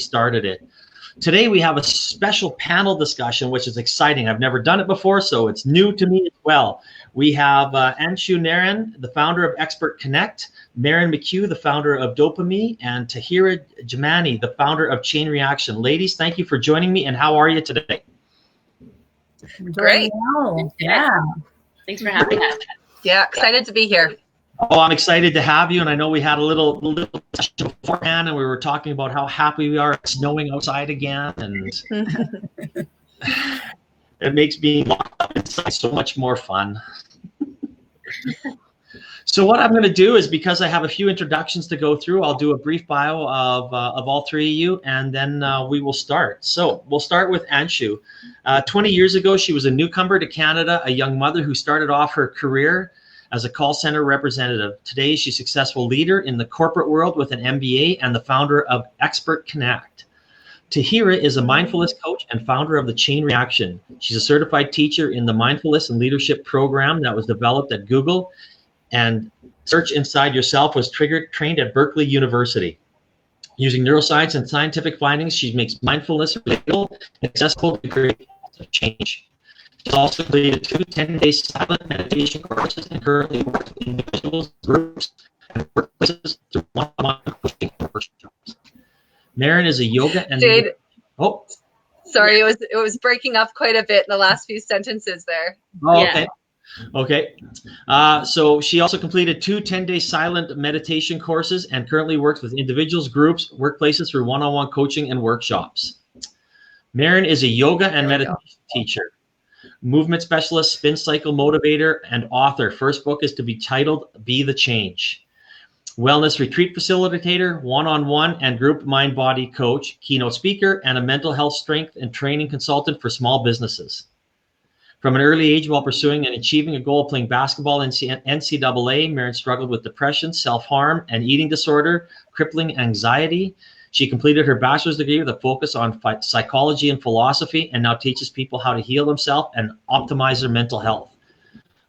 started it. Today, we have a special panel discussion, which is exciting. I've never done it before, so it's new to me as well. We have Anshu Narayan, the founder of Expert Connect, Marin McCue, the founder of Dopamine, and Tahira Jamani, the founder of Chain Reaction. Ladies, thank you for joining me, and how are you today? Great. Yeah. Thanks for having us. Yeah, excited to be here. Oh, I'm excited to have you, and I know we had a little session beforehand, and we were talking about how happy we are it's snowing outside again, and it makes being locked up inside so much more fun. So what I'm going to do is, because I have a few introductions to go through, I'll do a brief bio of all three of you, and then we will start. So we'll start with Anshu. 20 years ago, she was a newcomer to Canada, a young mother who started off her career as a call center representative. Today, she's a successful leader in the corporate world with an MBA and the founder of Expert Connect. Tahira is a mindfulness coach and founder of the Chain Reaction. She's a certified teacher in the mindfulness and leadership program that was developed at Google, and Search Inside Yourself was trained at Berkeley University. Using neuroscience and scientific findings, she makes mindfulness relatable and accessible to create change. She's also completed 2 10-day silent meditation courses and currently works with individuals, groups, and workplaces through one-on-one coaching workshops. Marin is a yoga and Jade, sorry, it was breaking up quite a bit in the last few sentences there. Oh, okay. Okay. So she also completed 2 10-day silent meditation courses and currently works with individuals, groups, workplaces through one-on-one coaching and workshops. Marin is a yoga and meditation teacher, movement specialist, spin cycle motivator, and author. First book is to be titled Be the Change. Wellness retreat facilitator, one-on-one and group mind-body coach, keynote speaker, and a mental health strength and training consultant for small businesses. From an early age, while pursuing and achieving a goal of playing basketball in NCAA, Marin struggled with depression, self-harm, and eating disorder, crippling anxiety. She completed her bachelor's degree with a focus on psychology and philosophy, and now teaches people how to heal themselves and optimize their mental health.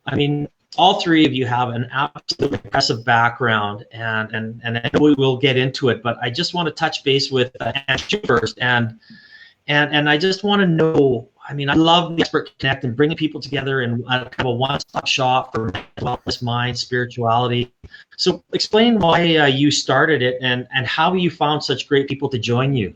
I mean, all three of you have an absolutely impressive background, and I know we will get into it, but I just want to touch base with Andrew first, and I just want to know. I mean, I love the Expert Connect and bringing people together in kind of a one-stop shop for wellness, mind, spirituality. So explain why you started it and how you found such great people to join you.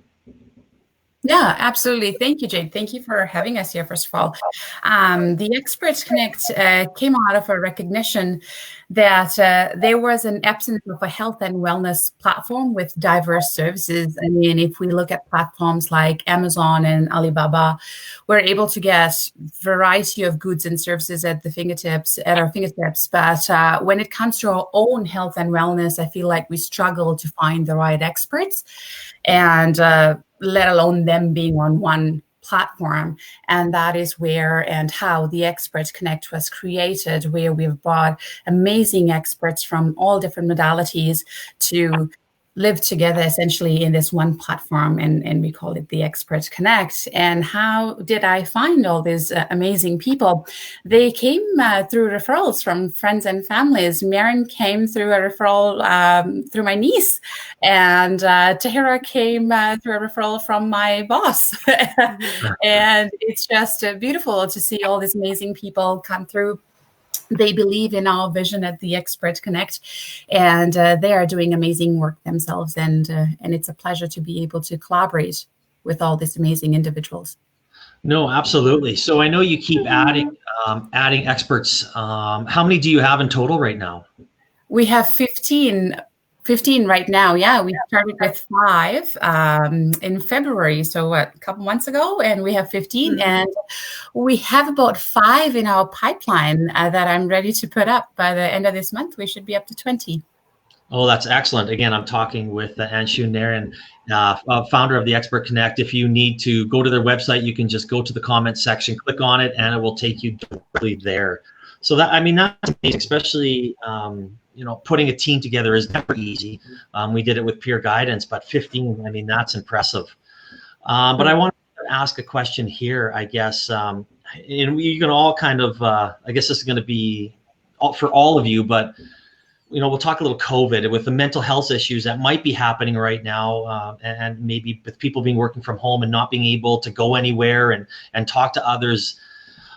Yeah, absolutely. Thank you, Jade. Thank you for having us here, first of all. The Expert Connect came out of a recognition that there was an absence of a health and wellness platform with diverse services. I mean, if we look at platforms like Amazon and Alibaba, we're able to get variety of goods and services at our fingertips. But when it comes to our own health and wellness, I feel like we struggle to find the right experts, and let alone them being on one platform. And that is where and how the Expert Connect was created, where we've brought amazing experts from all different modalities to live together essentially in this one platform, and we call it the Expert Connect. And how did I find all these amazing people? They came through referrals from friends and families. Marin came through a referral through my niece, and Tahira came through a referral from my boss. And it's just beautiful to see all these amazing people come through. They believe in our vision at the Expert Connect, and they are doing amazing work themselves. And it's a pleasure to be able to collaborate with all these amazing individuals. No, absolutely. So I know you keep adding experts. How many do you have in total right now? We have 15 right now. Yeah, we started with 5 in February, so a couple months ago, and we have 15, and we have about 5 in our pipeline that I'm ready to put up. By the end of this month, we should be up to 20. Oh, that's excellent. Again, I'm talking with Anshu Narayan, founder of the Expert Connect. If you need to go to their website, you can just go to the comments section, click on it, and it will take you directly there. So that, I mean, that's amazing, especially putting a team together is never easy. We did it with peer guidance, but 15, I mean, that's impressive. But I want to ask a question here, I guess. And you can all kind of, I guess this is going to be for all of you, but we'll talk a little COVID with the mental health issues that might be happening right now, and maybe with people being working from home and not being able to go anywhere and talk to others.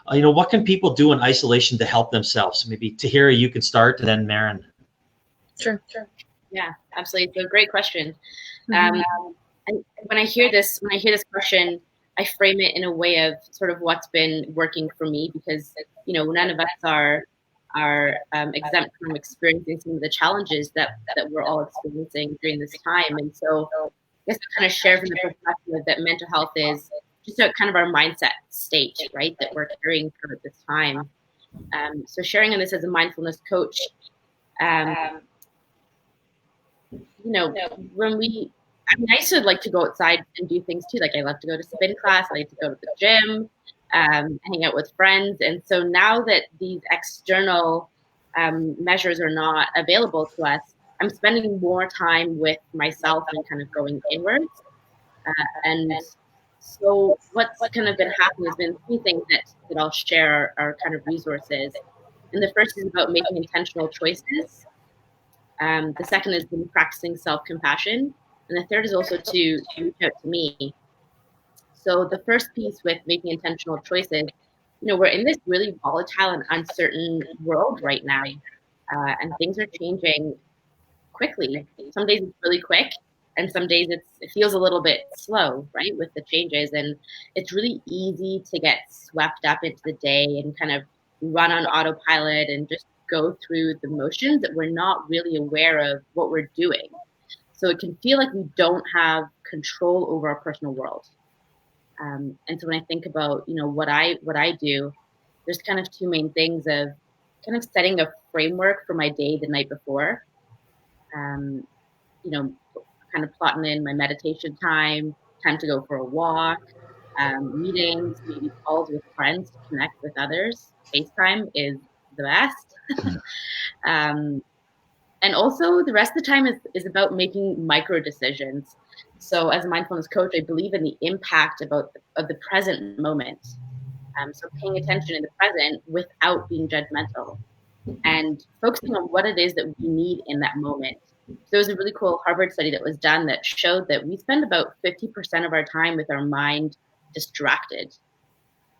What can people do in isolation to help themselves? Maybe Tahira, you can start, and then Marin. Sure. Yeah, absolutely. It's a great question. And when I hear this question, I frame it in a way of sort of what's been working for me, because none of us are exempt from experiencing some of the challenges that we're all experiencing during this time. And so I guess I kind of share from the perspective that mental health is just a kind of our mindset state, right, that we're carrying through at this time. So sharing on this as a mindfulness coach, I used to like to go outside and do things too. Like I love to go to spin class, I like to go to the gym, hang out with friends. And so now that these external measures are not available to us, I'm spending more time with myself and kind of going inwards. And so what's kind of been happening has been three things that I'll share are kind of resources. And the first is about making intentional choices. The second is been practicing self-compassion. And the third is also to reach out to me. So the first piece with making intentional choices, we're in this really volatile and uncertain world right now. And things are changing quickly. Some days it's really quick, and some days it feels a little bit slow, right, with the changes. And it's really easy to get swept up into the day and kind of run on autopilot and just go through the motions that we're not really aware of what we're doing. So it can feel like we don't have control over our personal world. And so when I think about, what I do, there's kind of two main things of kind of setting a framework for my day the night before. Kind of plotting in my meditation time to go for a walk, meetings, maybe calls with friends to connect with others. FaceTime is the best. And also the rest of the time is about making micro decisions. So as a mindfulness coach, I believe in the impact of the present moment. So paying attention in the present without being judgmental and focusing on what it is that we need in that moment. So there was a really cool Harvard study that was done that showed that we spend about 50% of our time with our mind distracted.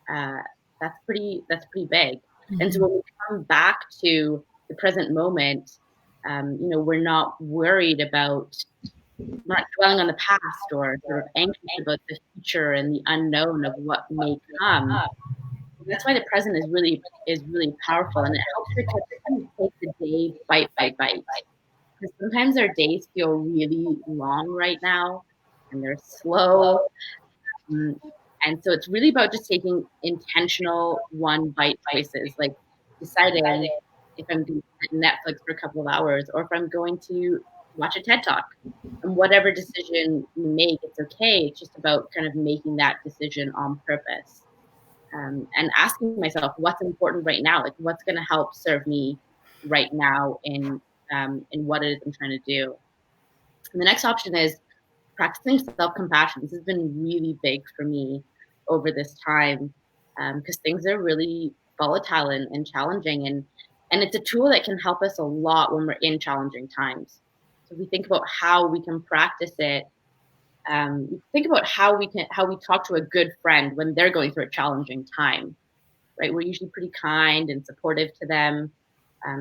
That's pretty big. Mm-hmm. And so when we come back to the present moment, we're not worried about, not dwelling on the past or sort of anxious about the future and the unknown of what may come. That's why the present is really powerful, and it helps because it kind of takes the day bite by bite. Because sometimes our days feel really long right now, and they're slow. And so it's really about just taking intentional one bite choices, like deciding if I'm going to Netflix for a couple of hours or if I'm going to watch a TED Talk. And whatever decision you make, it's okay. It's just about kind of making that decision on purpose. And asking myself what's important right now, like what's going to help serve me right now in what it is I'm trying to do. And the next option is practicing self-compassion. This has been really big for me over this time because things are really volatile and challenging. And it's a tool that can help us a lot when we're in challenging times. So if we think about how we can practice it, think about how we talk to a good friend when they're going through a challenging time, right? We're usually pretty kind and supportive to them.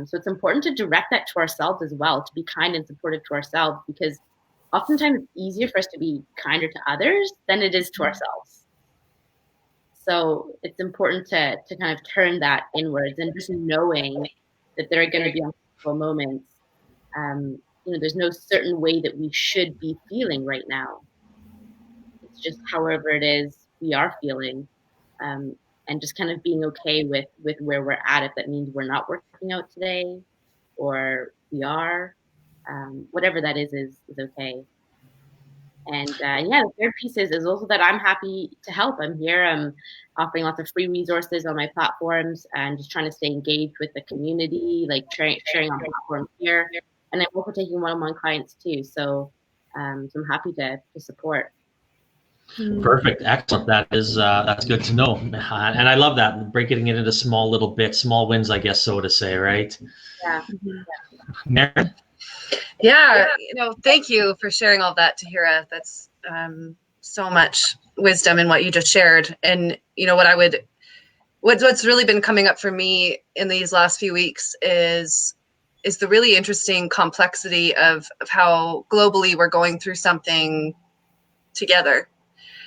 So it's important to direct that to ourselves as well, to be kind and supportive to ourselves, because oftentimes it's easier for us to be kinder to others than it is to ourselves. So it's important to kind of turn that inwards and just knowing that there are going to be uncomfortable moments. There's no certain way that we should be feeling right now. It's just however it is we are feeling, and just kind of being okay with where we're at. If that means we're not working out today, or we are, whatever that is okay. And the third piece is also that I'm happy to help. I'm here. I'm offering lots of free resources on my platforms and just trying to stay engaged with the community, like sharing on platforms here. And I'm also taking one-on-one clients too. So I'm happy to support. Perfect. Excellent. That's good to know. And I love that, breaking it into small little bits, small wins, I guess, so to say, right? Yeah. Marin? Yeah, thank you for sharing all that, Tahira. That's so much wisdom in what you just shared. And what's really been coming up for me in these last few weeks is the really interesting complexity of how globally we're going through something together.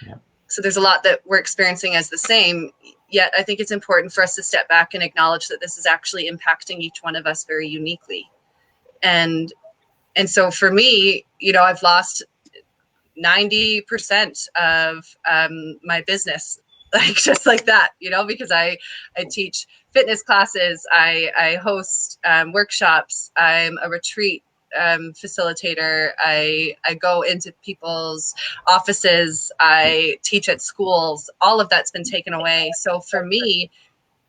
Yeah. So there's a lot that we're experiencing as the same, yet I think it's important for us to step back and acknowledge that this is actually impacting each one of us very uniquely. And so for me, I've lost 90% of my business, just like that, because I teach fitness classes, I host workshops, I'm a retreat facilitator, I go into people's offices, I teach at schools, all of that's been taken away. So for me,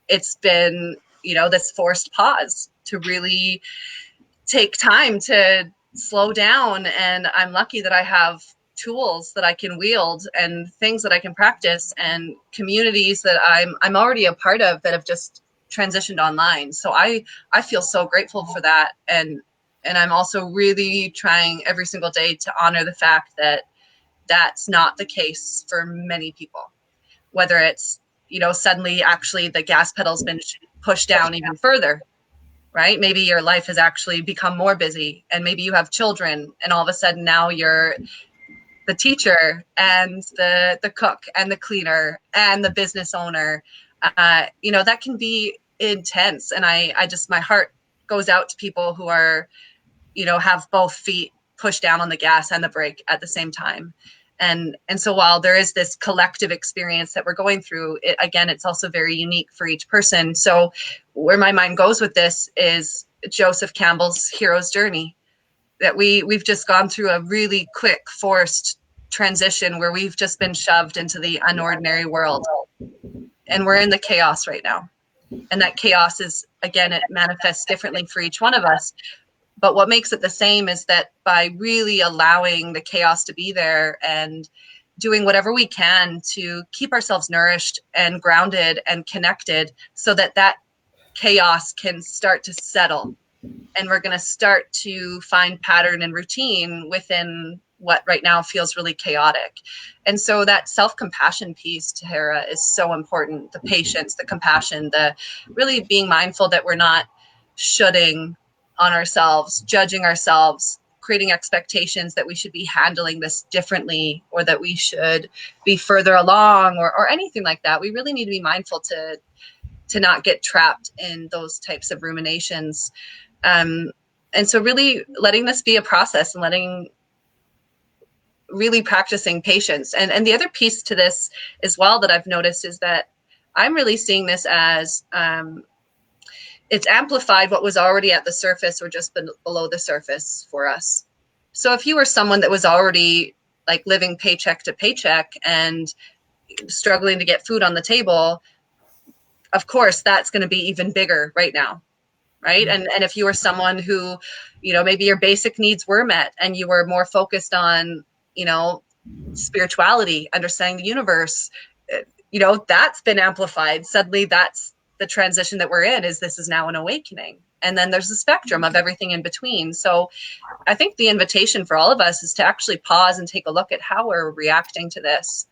it's been, this forced pause to really take time to slow down. And I'm lucky that I have tools that I can wield and things that I can practice and communities that I'm already a part of that have just transitioned online. So I feel so grateful for that. And I'm also really trying every single day to honor the fact that that's not the case for many people, whether it's, suddenly actually the gas pedal's been pushed down even further. Right? Maybe your life has actually become more busy, and maybe you have children, and all of a sudden now you're the teacher and the cook and the cleaner and the business owner. That can be intense. And I just, my heart goes out to people who are, have both feet pushed down on the gas and the brake at the same time. And so while there is this collective experience that we're going through, it's also very unique for each person. So where my mind goes with this is Joseph Campbell's hero's journey, that we've just gone through a really quick, forced transition where we've just been shoved into the unordinary world. And we're in the chaos right now. And that chaos is, again, it manifests differently for each one of us. But what makes it the same is that by really allowing the chaos to be there and doing whatever we can to keep ourselves nourished and grounded and connected so that chaos can start to settle. And we're going to start to find pattern and routine within what right now feels really chaotic. And so that self-compassion piece, Tahira, is so important. The patience, the compassion, the really being mindful that we're not shoulding on ourselves, judging ourselves, creating expectations that we should be handling this differently or that we should be further along or anything like that. We really need to be mindful to not get trapped in those types of ruminations. And so really letting this be a process and really practicing patience. And the other piece to this as well that I've noticed is that I'm really seeing this as it's amplified what was already at the surface or just below the surface for us. So if you were someone that was already like living paycheck to paycheck and struggling to get food on the table, of course, that's going to be even bigger right now. Right. And if you were someone who, maybe your basic needs were met and you were more focused on, spirituality, understanding the universe, that's been amplified. Suddenly that's the transition that we're in, this is now an awakening. And then there's a spectrum of everything in between. So I think the invitation for all of us is to actually pause and take a look at how we're reacting to this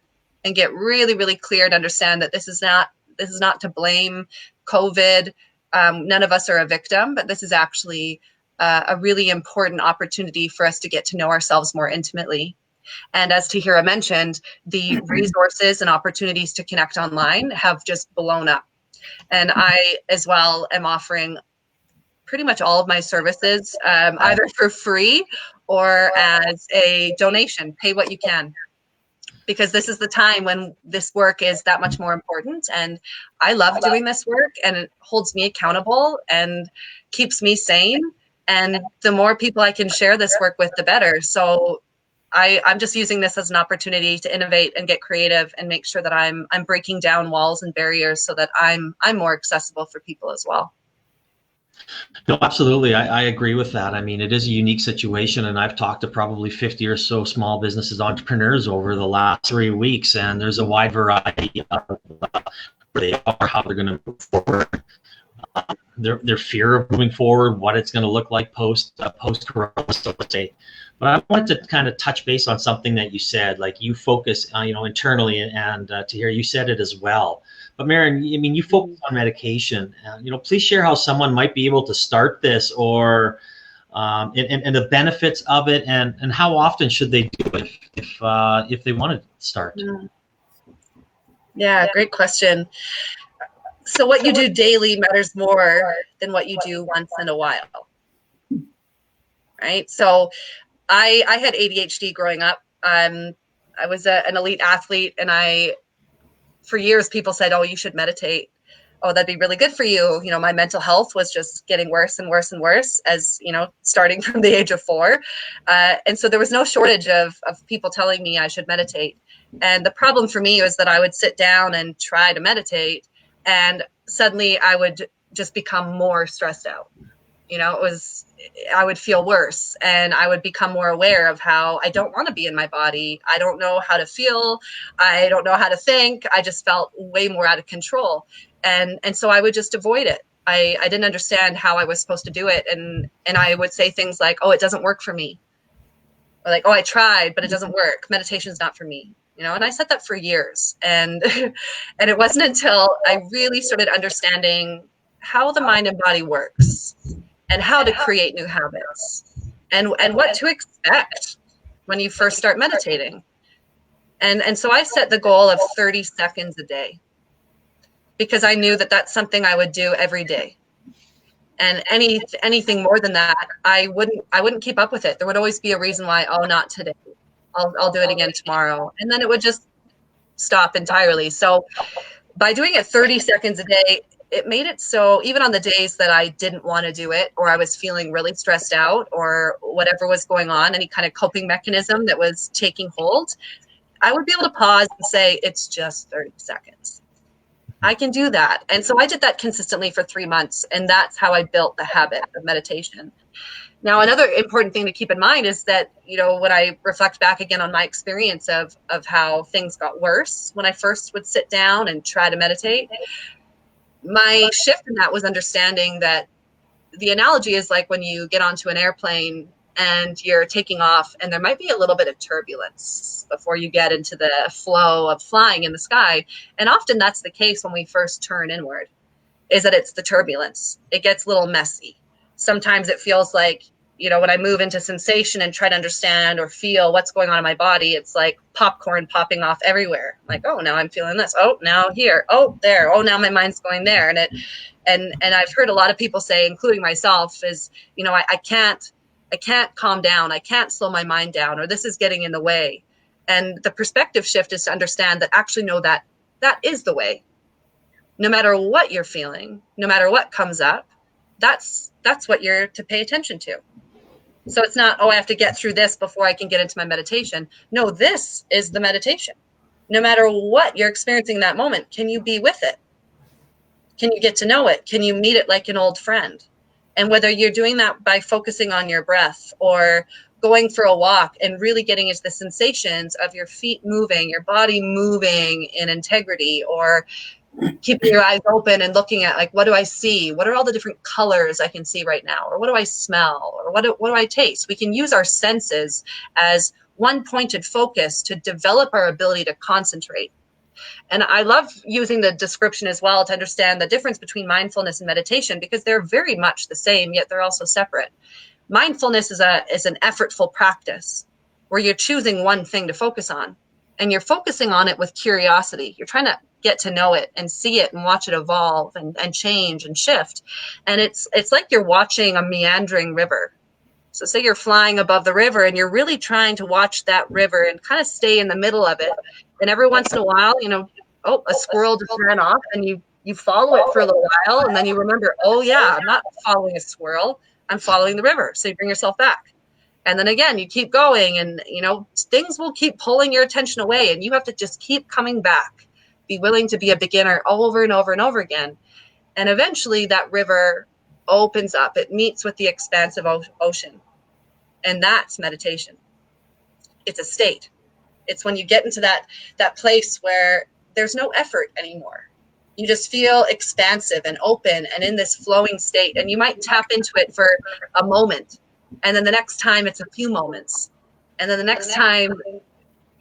and get really, really clear to understand that this is not to blame COVID. None of us are a victim, but this is actually a really important opportunity for us to get to know ourselves more intimately. And as Tahira mentioned, the resources and opportunities to connect online have just blown up. And I, as well, am offering pretty much all of my services, either for free or as a donation. Pay what you can. Because this is the time when this work is that much more important. And I love doing this work, and it holds me accountable and keeps me sane. And the more people I can share this work with, the better. So I'm just using this as an opportunity to innovate and get creative and make sure that I'm breaking down walls and barriers so that I'm more accessible for people as well. No, absolutely. I agree with that. I mean, it is a unique situation, and I've talked to probably 50 or so small businesses entrepreneurs over the last 3 weeks, and there's a wide variety of where they are, how they're going to move forward. their fear of moving forward, what it's going to look like post corona, so to say. But I wanted to kind of touch base on something that you said, like you focus, internally, and Tahira, you said it as well. But Marin, I mean, you focus on medication. Please share how someone might be able to start this, or and the benefits of it, and how often should they do it if they want to start. Yeah, great question. So what you do daily matters more than what you do once in a while, right? So I had ADHD growing up. I was an elite athlete, and for years people said, oh, you should meditate. Oh, that'd be really good for you. My mental health was just getting worse and worse and worse as, starting from the age of 4. And so there was no shortage of people telling me I should meditate. And the problem for me was that I would sit down and try to meditate, and suddenly I would just become more stressed out. I would feel worse, and I would become more aware of how I don't want to be in my body. I don't know how to feel. I don't know how to think. I just felt way more out of control. And so I would just avoid it. I didn't understand how I was supposed to do it. And I would say things like, oh, it doesn't work for me. Or like, oh, I tried, but it doesn't work. Meditation's not for me. And I said that for years. And it wasn't until I really started understanding how the mind and body works, and how to create new habits, and what to expect when you first start meditating. And so I set the goal of 30 seconds a day, because I knew that that's something I would do every day. And anything more than that, I wouldn't keep up with it. There would always be a reason why, oh, not today. I'll do it again tomorrow. And then it would just stop entirely. So by doing it 30 seconds a day, it made it so even on the days that I didn't want to do it, or I was feeling really stressed out, or whatever was going on, any kind of coping mechanism that was taking hold, I would be able to pause and say, it's just 30 seconds. I can do that. And so I did that consistently for 3 months, and that's how I built the habit of meditation. Now, another important thing to keep in mind is that, when I reflect back again on my experience of how things got worse when I first would sit down and try to meditate, my shift in that was understanding that the analogy is like when you get onto an airplane and you're taking off, and there might be a little bit of turbulence before you get into the flow of flying in the sky. And often that's the case when we first turn inward, is that it's the turbulence. It gets a little messy. Sometimes it feels like, when I move into sensation and try to understand or feel what's going on in my body, it's like popcorn popping off everywhere. Like, oh, now I'm feeling this. Oh, now here. Oh, there. Oh, now my mind's going there. And I've heard a lot of people say, including myself, is, I can't calm down. I can't slow my mind down, or this is getting in the way. And the perspective shift is to understand that actually, no, that is the way. No matter what you're feeling, no matter what comes up, that's what you're to pay attention to. So it's not, oh, I have to get through this before I can get into my meditation. No, this is the meditation. No matter what you're experiencing in that moment, can you be with it? Can you get to know it? Can you meet it like an old friend? And whether you're doing that by focusing on your breath, or going for a walk and really getting into the sensations of your feet moving, your body moving in integrity, or keeping your eyes open and looking at, like, what do I see? What are all the different colors I can see right now? Or what do I smell? Or what do I taste? We can use our senses as one pointed focus to develop our ability to concentrate. And I love using the description as well to understand the difference between mindfulness and meditation, because they're very much the same, yet they're also separate. Mindfulness is an effortful practice where you're choosing one thing to focus on, and you're focusing on it with curiosity. You're trying to get to know it and see it and watch it evolve and change and shift. And it's like you're watching a meandering river. So say you're flying above the river and you're really trying to watch that river and kind of stay in the middle of it. And every once in a while, a squirrel just ran off, and you follow it for a little while, and then you remember, oh yeah, I'm not following a squirrel, I'm following the river. So you bring yourself back. And then again, you keep going, and things will keep pulling your attention away, and you have to just keep coming back. Be willing to be a beginner over and over and over again. And eventually that river opens up. It meets with the expansive ocean. And that's meditation. It's a state. It's when you get into that place where there's no effort anymore. You just feel expansive and open and in this flowing state. And you might tap into it for a moment. And then the next time it's a few moments. And then the next time,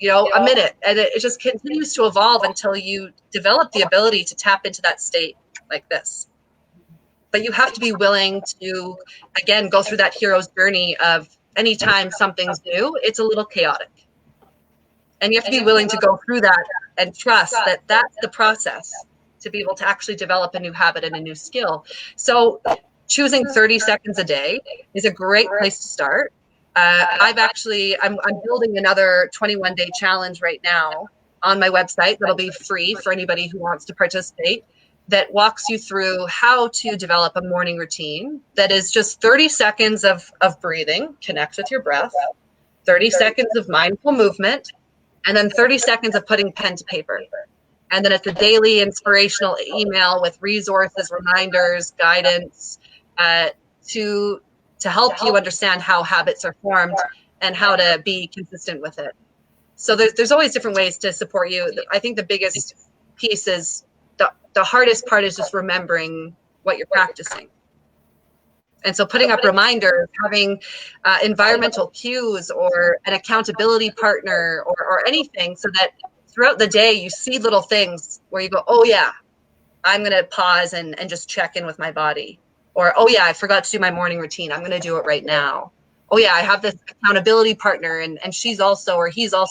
a minute. And it just continues to evolve until you develop the ability to tap into that state like this. But you have to be willing to, again, go through that hero's journey of anytime something's new, it's a little chaotic. And you have to be willing to go through that and trust that that's the process to be able to actually develop a new habit and a new skill. So choosing 30 seconds a day is a great place to start. I'm building another 21-day challenge right now on my website that'll be free for anybody who wants to participate, that walks you through how to develop a morning routine that is just 30 seconds of breathing, connect with your breath, 30 seconds of mindful movement, and then 30 seconds of putting pen to paper. And then it's a daily inspirational email with resources, reminders, guidance to help you understand how habits are formed and how to be consistent with it. So there's always different ways to support you. I think the biggest piece is the hardest part is just remembering what you're practicing. And so putting up reminders, having environmental cues or an accountability partner or anything, so that throughout the day you see little things where you go, oh yeah, I'm going to pause and just check in with my body. Or, oh yeah, I forgot to do my morning routine. I'm going to do it right now. Oh yeah, I have this accountability partner and he's also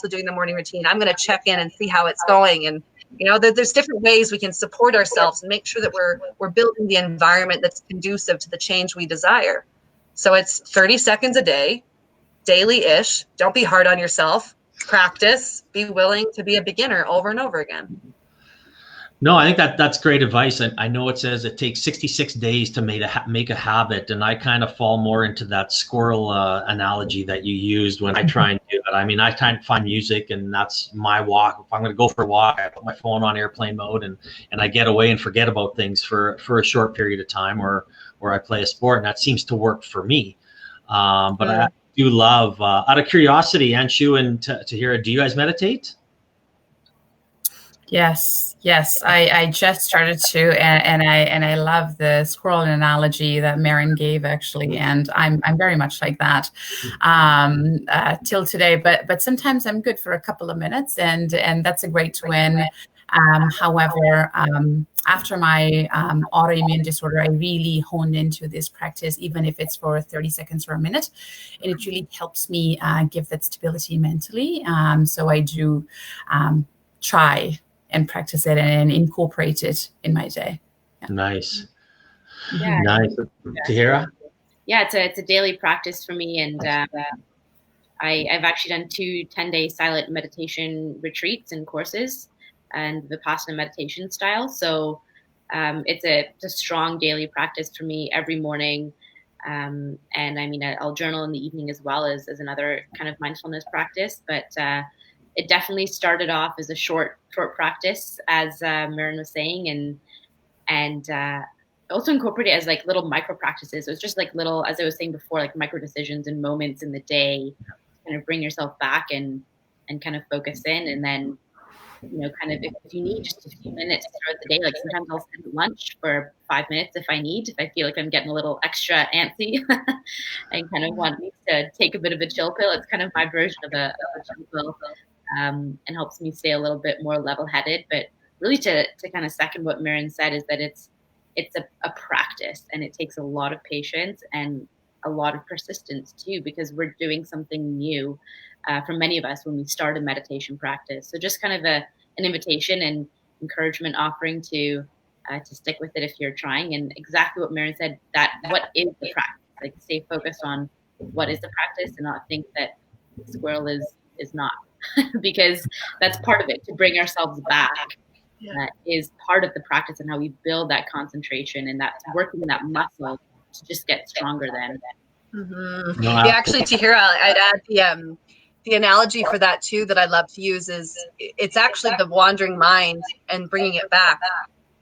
doing the morning routine. I'm going to check in and see how it's going. And there's different ways we can support ourselves and make sure that we're building the environment that's conducive to the change we desire. So it's 30 seconds a day, daily-ish. Don't be hard on yourself. Practice. Be willing to be a beginner over and over again. No, I think that's great advice. And I know it says it takes 66 days to make a habit. And I kind of fall more into that squirrel analogy that you used when I try and do it. I mean, I try and find music, and that's my walk. If I'm going to go for a walk, I put my phone on airplane mode and I get away and forget about things for a short period of time, or I play a sport. And that seems to work for me. But I do love, out of curiosity, Anshu and Tahira, do you guys meditate? Yes, I just started to, and I love the squirrel analogy that Marin gave, actually, and I'm very much like that till today. But sometimes I'm good for a couple of minutes, and that's a great win. However, after my autoimmune disorder, I really honed into this practice, even if it's for 30 seconds or a minute, and it really helps me give that stability mentally. So I do try and practice it and incorporate it in my day. Yeah. Nice. Yeah. Nice. Tahira? Yeah, it's a daily practice for me, and I've actually done 2 10-day silent meditation retreats and courses, and Vipassana meditation style. So it's a strong daily practice for me every morning. And I mean, I'll journal in the evening as well as another kind of mindfulness practice, but it definitely started off as a short practice, as Marin was saying, and also incorporate it as like little micro practices. So it's just like little, as I was saying before, like micro decisions and moments in the day, kind of bring yourself back and kind of focus in, and then kind of if you need just a few minutes throughout the day, like sometimes I'll sit at lunch for 5 minutes if I feel like I'm getting a little extra antsy and kind of want to take a bit of a chill pill. It's kind of my version of a chill pill. And helps me stay a little bit more level-headed. But really to kind of second what Marin said is that it's a practice, and it takes a lot of patience and a lot of persistence too, because we're doing something new for many of us when we start a meditation practice. So just kind of an invitation and encouragement offering to stick with it if you're trying. And exactly what Marin said, that what is the practice? Like, stay focused on what is the practice and not think that squirrel is not. Because that's part of it, to bring ourselves back. That is part of the practice, and how we build that concentration and that working in that muscle to just get stronger then. Mm-hmm. Yeah, actually, Tahira, I'd add the analogy for that too that I love to use is it's actually the wandering mind and bringing it back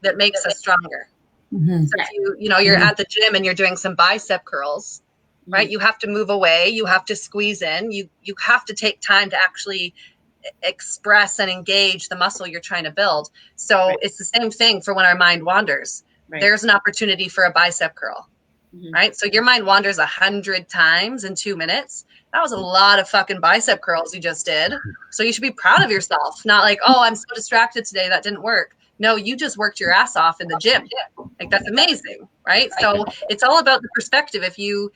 that makes us stronger. Mm-hmm. So if you're at the gym and you're doing some bicep curls, right? You have to move away. You have to squeeze in. You have to take time to actually express and engage the muscle you're trying to build. So it's the same thing for when our mind wanders. There's an opportunity for a bicep curl, right? So your mind wanders 100 times in 2 minutes. That was a lot of fucking bicep curls you just did. So you should be proud of yourself. Not like, oh, I'm so distracted today, that didn't work. No, you just worked your ass off in the gym. Like, that's amazing, right? So it's all about the perspective. If you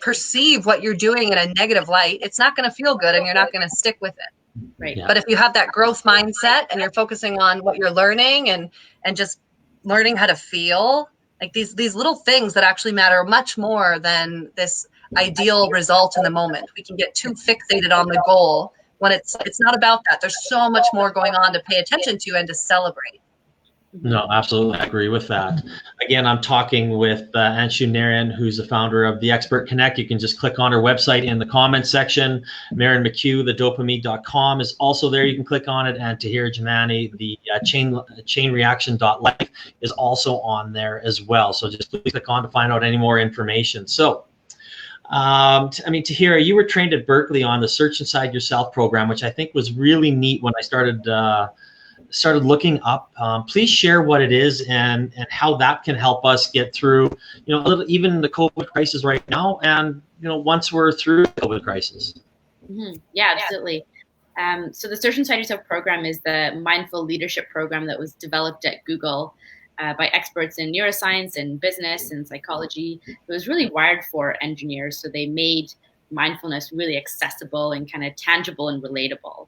perceive what you're doing in a negative light, it's not going to feel good and you're not going to stick with it. Right. But if you have that growth mindset and you're focusing on what you're learning and just learning how to feel, like these little things that actually matter much more than this ideal result in the moment. We can get too fixated on the goal when it's not about that. There's so much more going on to pay attention to and to celebrate. No, absolutely. I agree with that. Again, I'm talking with Anshu Narayan, who's the founder of The Expert Connect. You can just click on her website in the comments section. Marin McCue, thedopamine.com is also there. You can click on it. And Tahira Jamani, the chainreaction.life is also on there as well. So just please click on to find out any more information. So, Tahira, you were trained at Berkeley on the Search Inside Yourself program, which I think was really neat when I started looking up. Please share what it is and how that can help us get through, even the COVID crisis right now, and once we're through the COVID crisis. Yeah, absolutely. So the Search Inside Yourself program is the mindful leadership program that was developed at Google by experts in neuroscience and business and psychology. It was really wired for engineers, so they made mindfulness really accessible and kind of tangible and relatable.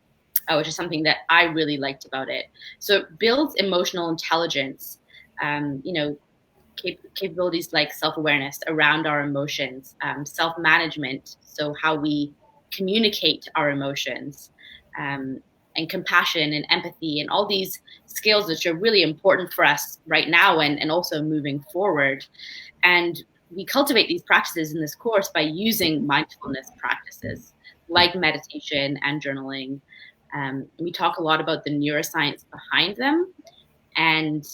Which is something that I really liked about it. So it builds emotional intelligence, capabilities like self-awareness around our emotions, self-management, so how we communicate our emotions, and compassion and empathy and all these skills which are really important for us right now and also moving forward. And we cultivate these practices in this course by using mindfulness practices like meditation and journaling. We talk a lot about the neuroscience behind them and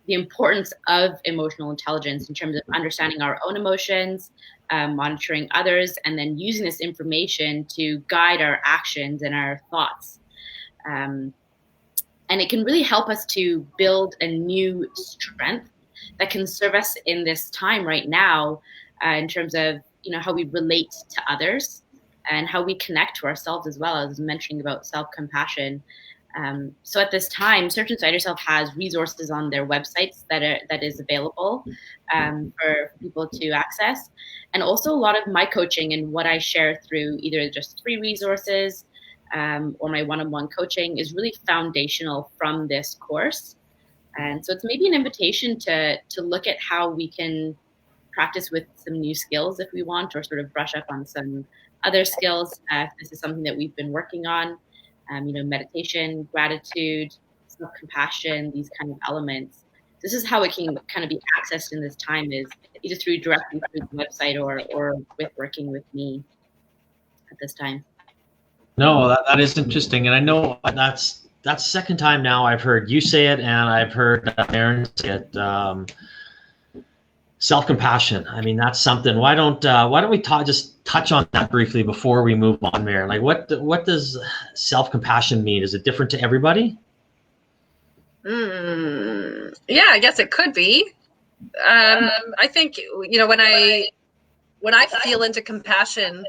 the importance of emotional intelligence in terms of understanding our own emotions, monitoring others, and then using this information to guide our actions and our thoughts. And it can really help us to build a new strength that can serve us in this time right now, in terms of how we relate to others and how we connect to ourselves as well, as mentioning about self-compassion. So at this time, Search Inside Yourself has resources on their websites that is available for people to access. And also a lot of my coaching and what I share through either just free resources or my one-on-one coaching is really foundational from this course. And so it's maybe an invitation to look at how we can practice with some new skills if we want, or sort of brush up on some other skills. This is something that we've been working on, meditation, gratitude, self-compassion, these kind of elements. This is how it can kind of be accessed in this time, is either directly through the website or with working with me at this time. No, that is interesting. And I know that's the second time now I've heard you say it, and I've heard Marin say it. Self-compassion. I mean, that's something. Why don't we just touch on that briefly before we move on, Marin? Like, what does self-compassion mean? Is it different to everybody? Yeah, I guess it could be. I think when I feel into compassion,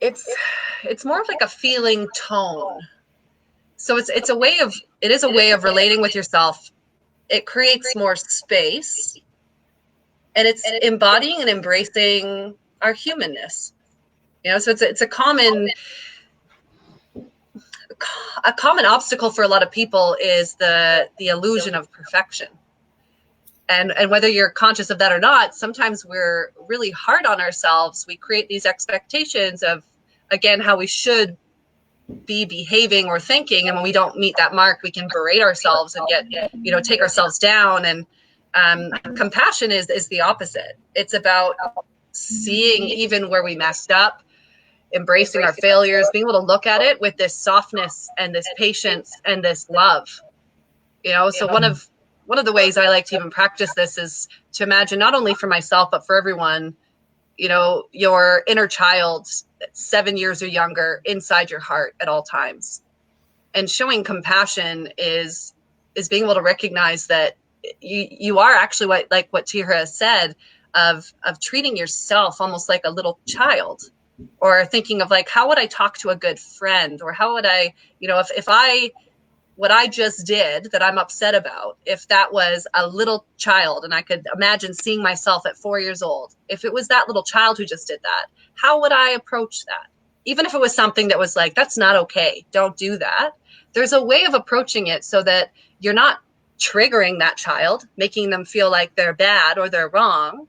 it's more of like a feeling tone. So it is a way of relating with yourself. It creates more space, and it's embodying and embracing our humanness. So it's a common obstacle for a lot of people is the illusion of perfection. And whether you're conscious of that or not, sometimes we're really hard on ourselves. We create these expectations of, again, how we should be behaving or thinking, and when we don't meet that mark, we can berate ourselves and get take ourselves down. And compassion is the opposite. It's about seeing even where we messed up, embracing our failures, being able to look at it with this softness and this patience and this love. So one of the ways I like to even practice this is to imagine, not only for myself but for everyone, your inner child 7 years or younger inside your heart at all times. And showing compassion is being able to recognize that you are actually what Tahira said, of treating yourself almost like a little child, or thinking of like, how would I talk to a good friend, or how would I, if what I just did that I'm upset about, if that was a little child, and I could imagine seeing myself at 4 years old, if it was that little child who just did that, how would I approach that? Even if it was something that was like, that's not okay, don't do that. There's a way of approaching it so that you're not triggering that child, making them feel like they're bad or they're wrong,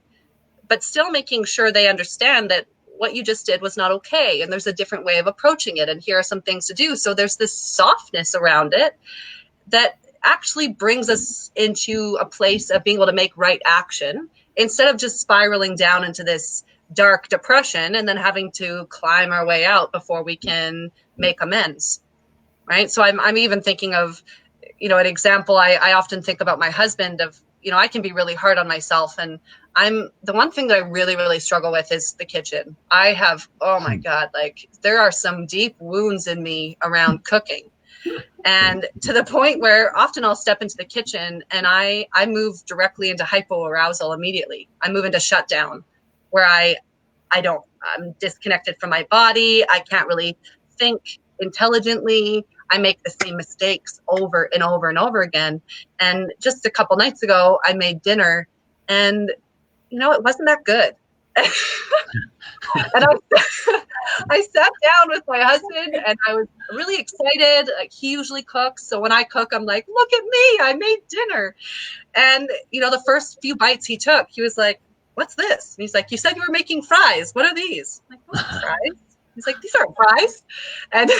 but still making sure they understand that what you just did was not okay. And there's a different way of approaching it. And here are some things to do. So there's this softness around it that actually brings us into a place of being able to make right action, instead of just spiraling down into this dark depression and then having to climb our way out before we can make amends. Right. So I'm even thinking of, an example. I often think about my husband of, I can be really hard on myself, and the one thing that I really, really struggle with is the kitchen. I have, oh my God, like there are some deep wounds in me around cooking, and to the point where often I'll step into the kitchen and I move directly into hypoarousal immediately. I move into shutdown, where I'm disconnected from my body. I can't really think intelligently. I make the same mistakes over and over and over again. And just a couple nights ago, I made dinner, and it wasn't that good. And I sat down with my husband, and I was really excited. Like, he usually cooks, so when I cook, I'm like, look at me, I made dinner. And the first few bites he took, he was like, what's this? And he's like, you said you were making fries. What are these? I'm like, what fries? He's like, these aren't fries. And, and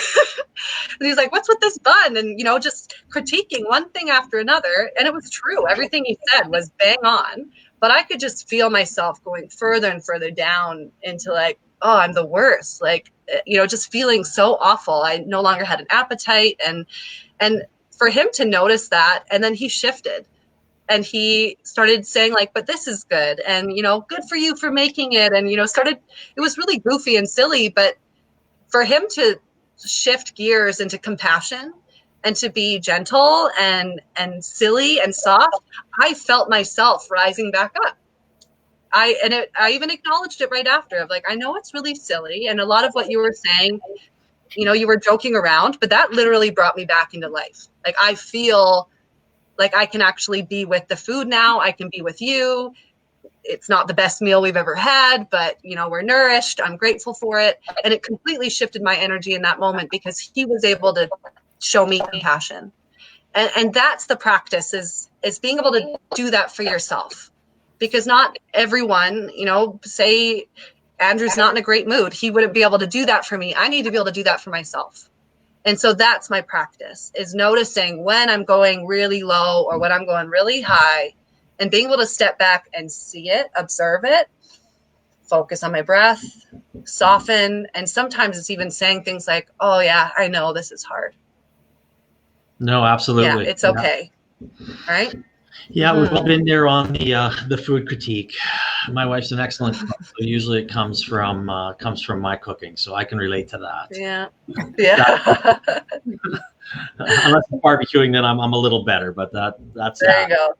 he's like, what's with this bun? And, just critiquing one thing after another. And it was true. Everything he said was bang on. But I could just feel myself going further and further down into like, oh, I'm the worst. Like, just feeling so awful. I no longer had an appetite. And for him to notice that, and then he shifted. And he started saying like, but this is good. And, good for you for making it. And, it was really goofy and silly. But for him to shift gears into compassion and to be gentle and silly and soft, I felt myself rising back up. I even acknowledged it right after, of like, I know it's really silly. And a lot of what you were saying, you were joking around, but that literally brought me back into life. Like, I feel like I can actually be with the food now. I can be with you. It's not the best meal we've ever had, but we're nourished. I'm grateful for it. And it completely shifted my energy in that moment, because he was able to show me compassion. And that's the practice, is being able to do that for yourself, because not everyone, say Andrew's not in a great mood, he wouldn't be able to do that for me. I need to be able to do that for myself. And so that's my practice, is noticing when I'm going really low or when I'm going really high, and being able to step back and see it, observe it, focus on my breath, soften. And sometimes it's even saying things like, oh yeah, I know this is hard. No, absolutely. Yeah, it's okay. Yeah. Right? Yeah, we've all been there on the food critique. My wife's an excellent cook, so usually it comes from my cooking, so I can relate to that. Yeah. Unless I'm barbecuing, then I'm a little better, but that's there you go.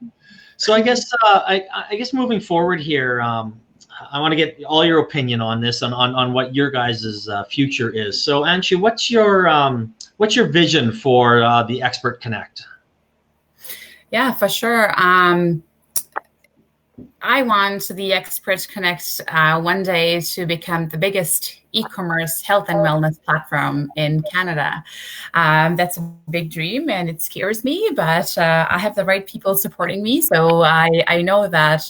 So I guess I guess moving forward here, I want to get all your opinion on this, on what your guys' future is. So Anshu, what's your vision for the Expert Connect? Yeah, for sure. I want the Expert Connect one day to become the biggest e-commerce health and wellness platform in Canada. That's a big dream, and it scares me, but I have the right people supporting me. So I know that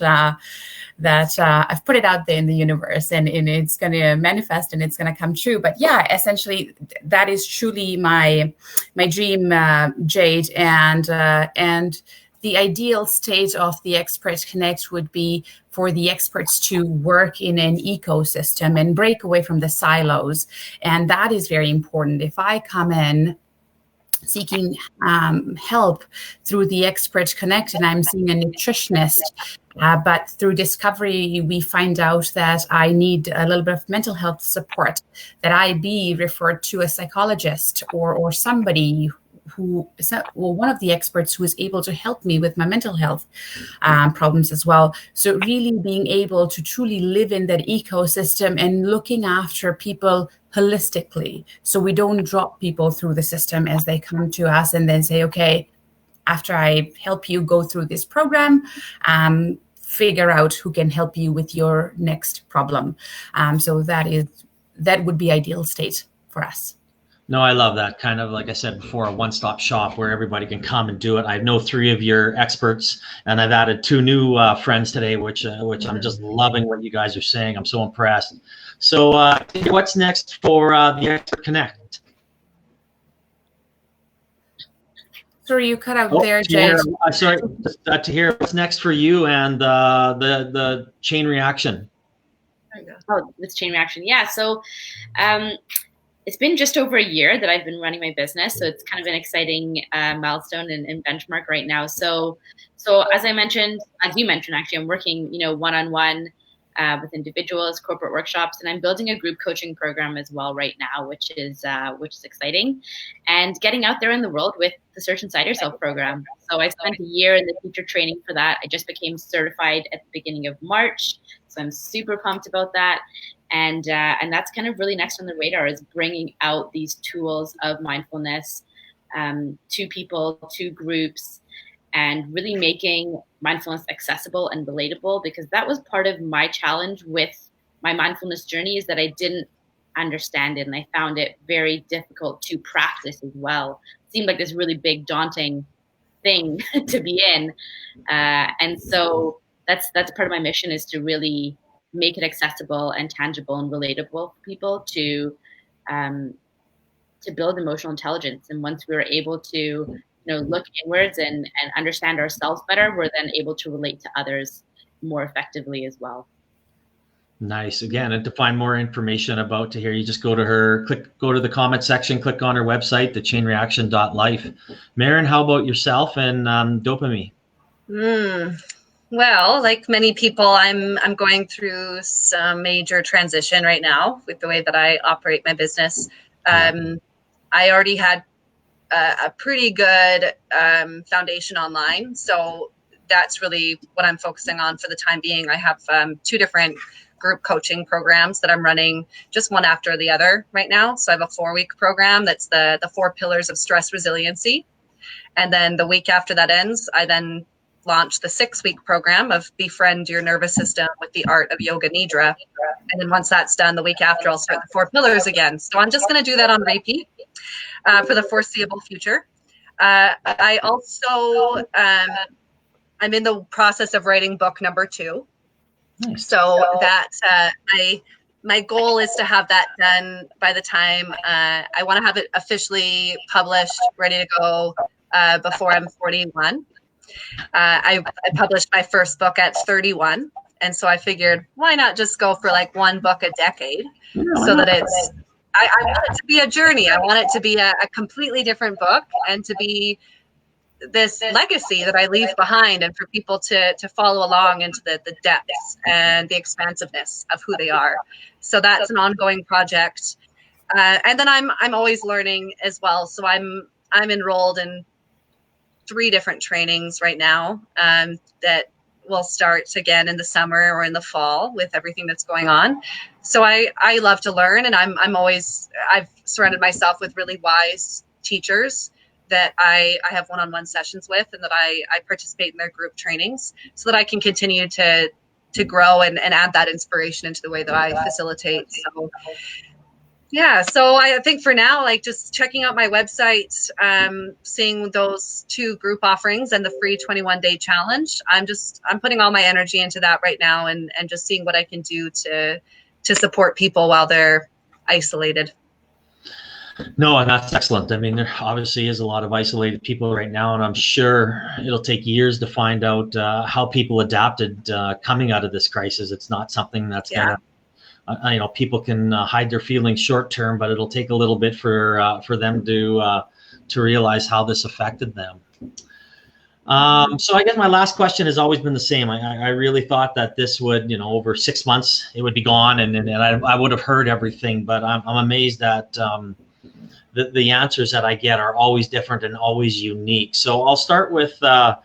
I've put it out there in the universe, and it's going to manifest and it's going to come true. But yeah, essentially, that is truly my dream, Jade. And the ideal state of the Expert Connect would be for the experts to work in an ecosystem and break away from the silos. And that is very important. If I come in seeking help through the Expert Connect, and I'm seeing a nutritionist. But through discovery, we find out that I need a little bit of mental health support, that I be referred to a psychologist or somebody who is one of the experts who is able to help me with my mental health problems as well. So really being able to truly live in that ecosystem and looking after people holistically. So we don't drop people through the system as they come to us and then say, okay, after I help you go through this program, figure out who can help you with your next problem. So that would be ideal state for us. No, I love that. Kind of like I said before, a one-stop shop where everybody can come and do it. I know 3 of your experts, and I've added 2 new friends today, which I'm just loving what you guys are saying. I'm so impressed. So what's next for the Expert Connect? Sorry, you cut out there, Jay. Sorry, to hear what's next for you and the chain reaction. Oh, this chain reaction. Yeah. So it's been just over a year that I've been running my business. So it's kind of an exciting milestone and benchmark right now. So as you mentioned, actually, I'm working, one-on-one with individuals, corporate workshops, and I'm building a group coaching program as well right now, which is exciting, and getting out there in the world with the Search Inside Yourself program. So I spent a year in the teacher training for that. I just became certified at the beginning of March, so I'm super pumped about that. And that's kind of really next on the radar, is bringing out these tools of mindfulness to people, to groups, and really making mindfulness accessible and relatable, because that was part of my challenge with my mindfulness journey, is that I didn't understand it and I found it very difficult to practice as well. It seemed like this really big, daunting thing to be in. And so that's part of my mission, is to really make it accessible and tangible and relatable for people to build emotional intelligence. And once we were able to look inwards and understand ourselves better, we're then able to relate to others more effectively as well. Nice. Again, and to find more information about Tahira, you just go to the comment section, click on her website, thechainreaction.life. Marin, how about yourself and dopamine? Well, like many people, I'm going through some major transition right now with the way that I operate my business. I already had a pretty good foundation online, so that's really what I'm focusing on for the time being. I have 2 different group coaching programs that I'm running, just one after the other right now. So I have a 4-week program that's the 4 pillars of stress resiliency, and then the week after that ends, I then launch the 6-week program of Befriend Your Nervous System with the Art of Yoga Nidra. And then once that's done, the week after, I'll start the 4 pillars again. So I'm just going to do that on repeat for the foreseeable future. I also, I'm in the process of writing book number 2. Nice. So that my goal is to have that done by the time I want to have it officially published, ready to go before I'm 41. I published my first book at 31. And so I figured, why not just go for like 1 book a decade, so that it's, I want it to be a journey. I want it to be a completely different book, and to be this legacy that I leave behind, and for people to follow along into the depths and the expansiveness of who they are. So that's an ongoing project. And then I'm always learning as well. So I'm enrolled in 3 different trainings right now that will start again in the summer or in the fall with everything that's going on. So I love to learn, and I've surrounded myself with really wise teachers that I have one-on-one sessions with, and that I participate in their group trainings, so that I can continue to grow and add that inspiration into the way that I facilitate. So yeah, so I think for now, like, just checking out my website, seeing those 2 group offerings and the free 21-day challenge. I'm putting all my energy into that right now, and just seeing what I can do to support people while they're isolated. No, and that's excellent. I mean, there obviously is a lot of isolated people right now, and I'm sure it'll take years to find out how people adapted coming out of this crisis. It's not something that's going to, people can hide their feelings short term, but it'll take a little bit for them to to realize how this affected them. So I guess my last question has always been the same. I really thought that this would, over 6 months, it would be gone and I would have heard everything, but I'm amazed that the answers that I get are always different and always unique. So I'll start with, Anshu.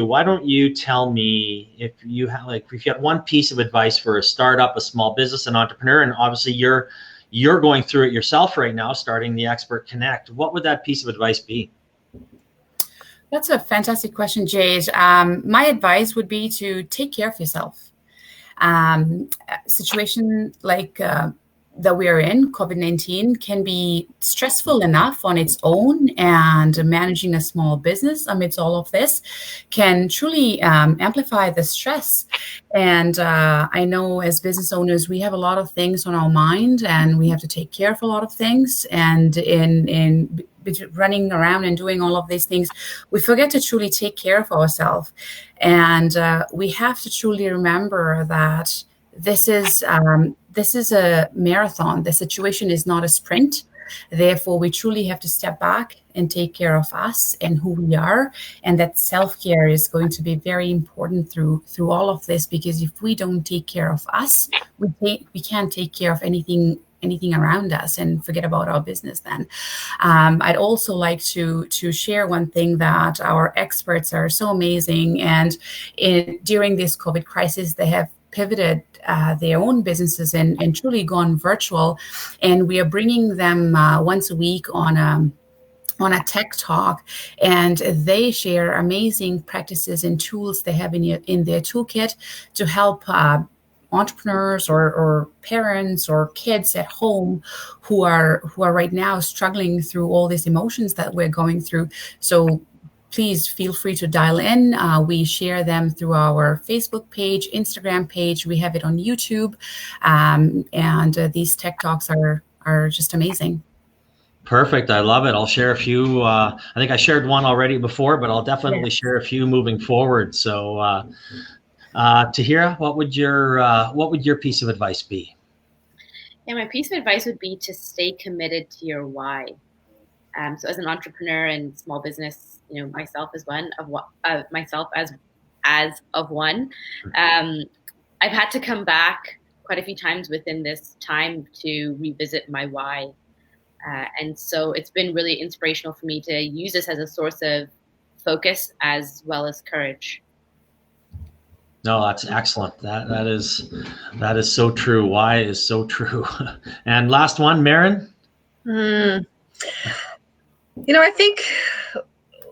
Why don't you tell me if you had one piece of advice for a startup, a small business, an entrepreneur, and obviously you're going through it yourself right now, starting the Expert Connect. What would that piece of advice be? That's a fantastic question, Jade. My advice would be to take care of yourself. Situation like that we're in, COVID-19, can be stressful enough on its own, and managing a small business amidst all of this can truly amplify the stress. And I know as business owners, we have a lot of things on our mind, and we have to take care of a lot of things. And in running around and doing all of these things, we forget to truly take care of ourselves. And we have to truly remember that this is a marathon. The situation is not a sprint. Therefore, we truly have to step back and take care of us and who we are. And that self-care is going to be very important through all of this, because if we don't take care of us, we can't take care of anything around us and forget about our business then. I'd also like to share one thing, that our experts are so amazing. And during this COVID crisis, they have pivoted their own businesses and truly gone virtual. And we are bringing them once a week on a tech talk, and they share amazing practices and tools they have in their toolkit to help entrepreneurs or parents or kids at home who are right now struggling through all these emotions that we're going through. So please feel free to dial in. We share them through our Facebook page, Instagram page. We have it on YouTube. And these tech talks are just amazing. Perfect. I love it. I'll share a few. I think I shared one already before, but I'll definitely share a few moving forward. So Tahira, what would your piece of advice be? Yeah, my piece of advice would be to stay committed to your why. So as an entrepreneur and small business, myself as one of myself as of one, I've had to come back quite a few times within this time to revisit my why. And so it's been really inspirational for me to use this as a source of focus as well as courage. No, that's excellent. That is so true. Why is so true. And last one, Marin. I think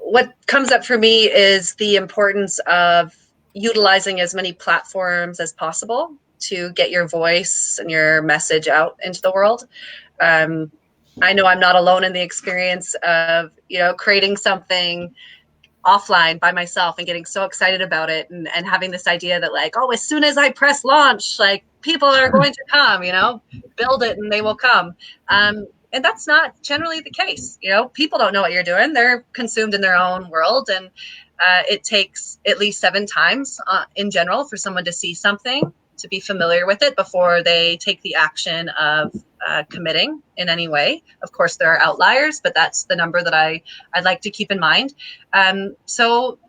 what comes up for me is the importance of utilizing as many platforms as possible to get your voice and your message out into the world. I know I'm not alone in the experience of, creating something offline by myself and getting so excited about it and having this idea that as soon as I press launch, people are going to come, build it and they will come. And that's not generally the case. People don't know what you're doing. They're consumed in their own world. And it takes at least 7 times in general for someone to see something, to be familiar with it before they take the action of committing in any way. Of course, there are outliers, but that's the number that I'd like to keep in mind. So,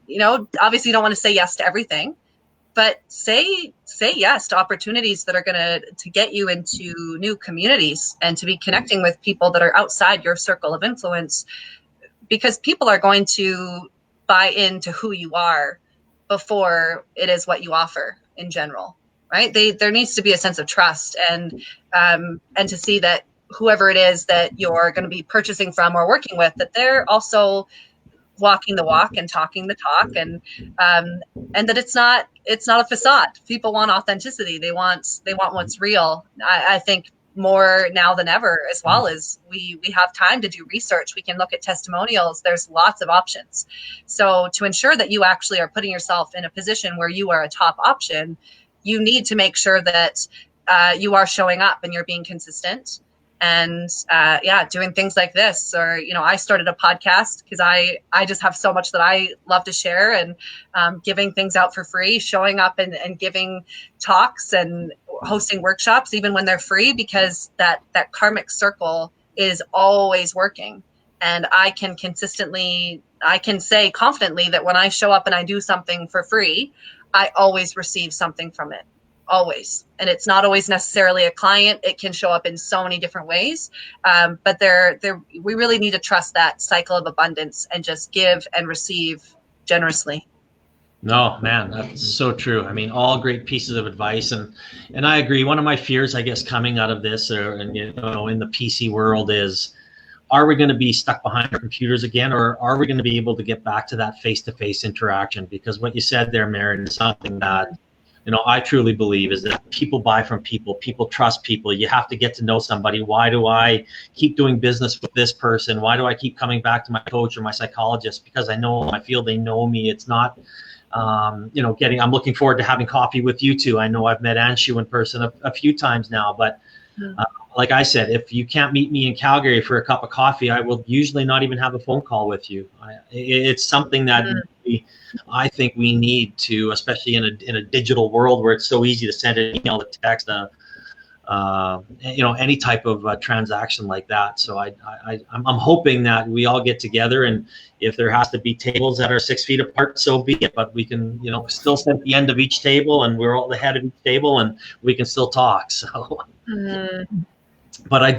obviously you don't want to say yes to everything, but say yes to opportunities that are going to get you into new communities and to be connecting with people that are outside your circle of influence, because people are going to buy into who you are before it is what you offer in general, right? There needs to be a sense of trust and to see that whoever it is that you're going to be purchasing from or working with, that they're also walking the walk and talking the talk, and that it's not a facade. People want authenticity. They want what's real. I think more now than ever, as well as we have time to do research. We can look at testimonials. There's lots of options. So to ensure that you actually are putting yourself in a position where you are a top option, you need to make sure that you are showing up and you're being consistent. And doing things like this, or, I started a podcast because I just have so much that I love to share, and giving things out for free, showing up and giving talks and hosting workshops, even when they're free, because that karmic circle is always working. And I can say confidently that when I show up and I do something for free, I always receive something from it. Always. And it's not always necessarily a client. It can show up in so many different ways. But we really need to trust that cycle of abundance and just give and receive generously. No, man, that's so true. I mean, all great pieces of advice, and I agree. One of my fears, I guess, coming out of this, and in the PC world, is, are we going to be stuck behind our computers again, or are we going to be able to get back to that face-to-face interaction? Because what you said there, Marin, is something that I truly believe is that people buy from people. People trust people. You have to get to know somebody. Why do I keep doing business with this person? Why do I keep coming back to my coach or my psychologist? Because I feel they know me. It's not. I'm looking forward to having coffee with you two. I know I've met Anshu in person a few times now, but like I said, if you can't meet me in Calgary for a cup of coffee, I will usually not even have a phone call with you. It's something that I think we need to, especially in a digital world where it's so easy to send an email, a text, any type of transaction like that. So I'm hoping that we all get together, and if there has to be tables that are 6 feet apart, so be it. But we can, still sit at the end of each table, and we're all the head of each table, and we can still talk. So, but I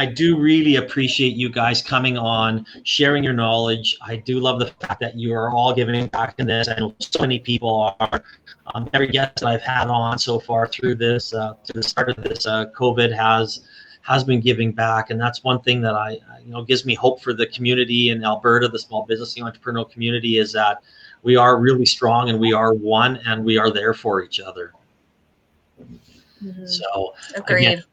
do really appreciate you guys coming on, sharing your knowledge. I do love the fact that you are all giving back in this. I know so many people are. Every guest that I've had on so far through this, to the start of this, COVID has been giving back, and that's one thing that gives me hope for the community in Alberta, the small business entrepreneurial community, is that we are really strong and we are one and we are there for each other. So, agreed. Again,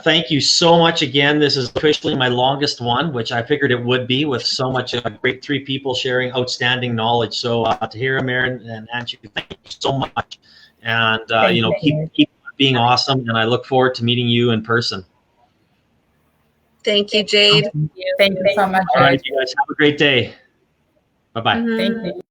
thank you so much again. This is officially my longest one, which I figured it would be, with so much great 3 people sharing outstanding knowledge. So Tahira, Marin, and Anshu, thank you so much. And keep being awesome. And I look forward to meeting you in person. Thank you, Jade. Thank you so much. All right, you guys have a great day. Bye-bye. Thank you.